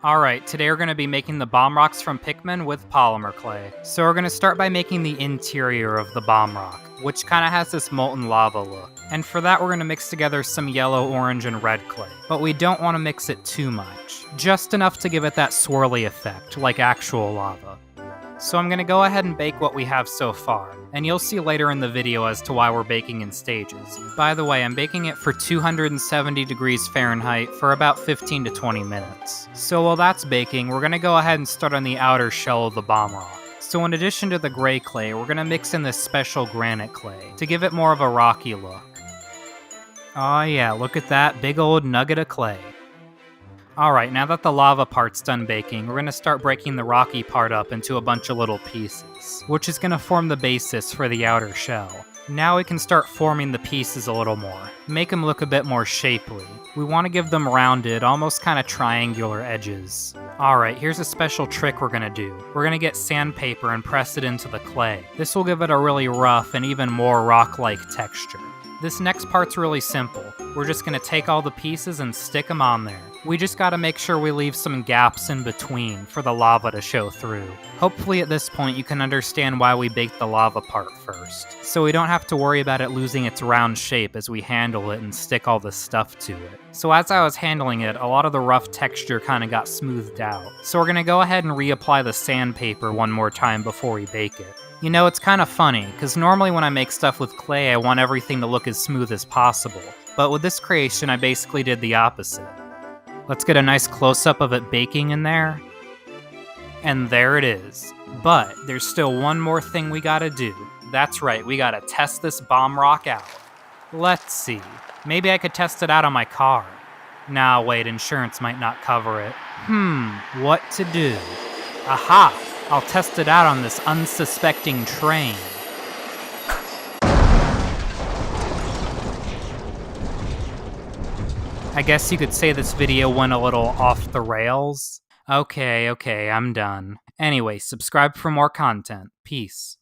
Alright, today we're going to be making the bomb rocks from Pikmin with Polymer Clay. So we're going to start by making the interior of the bomb rock, which kind of has this molten lava look. And for that we're going to mix together some yellow, orange, and red clay. But we don't want to mix it too much. Just enough to give it that swirly effect, like actual lava. So I'm going to go ahead and bake what we have so far, and you'll see later in the video as to why we're baking in stages. By the way, I'm baking it for 270 degrees Fahrenheit for about 15 to 20 minutes. So while that's baking, we're going to go ahead and start on the outer shell of the bomb rock. So in addition to the gray clay, we're going to mix in this special granite clay to give it more of a rocky look. Oh yeah, look at that big old nugget of clay. Alright, now that the lava part's done baking, we're going to start breaking the rocky part up into a bunch of little pieces, which is going to form the basis for the outer shell. Now we can start forming the pieces a little more, make them look a bit more shapely. We want to give them rounded, almost kind of triangular edges. Alright, here's a special trick we're going to do. We're going to get sandpaper and press it into the clay. This will give it a really rough and even more rock-like texture. This next part's really simple. We're just going to take all the pieces and stick them on there. We just gotta make sure we leave some gaps in between for the lava to show through. Hopefully at this point you can understand why we baked the lava part first, so we don't have to worry about it losing its round shape as we handle it and stick all the stuff to it. So as I was handling it, a lot of the rough texture kinda got smoothed out. So we're gonna go ahead and reapply the sandpaper one more time before we bake it. You know, it's kinda funny, because normally when I make stuff with clay I want everything to look as smooth as possible, but with this creation I basically did the opposite. Let's get a nice close-up of it baking in there. And there it is. But there's still one more thing we gotta do. That's right, we gotta test this bomb rock out. Let's see. Maybe I could test it out on my car. Nah, wait, insurance might not cover it. What to do? Aha! I'll test it out on this unsuspecting train. I guess you could say this video went a little off the rails. Okay, I'm done. Anyway, subscribe for more content. Peace.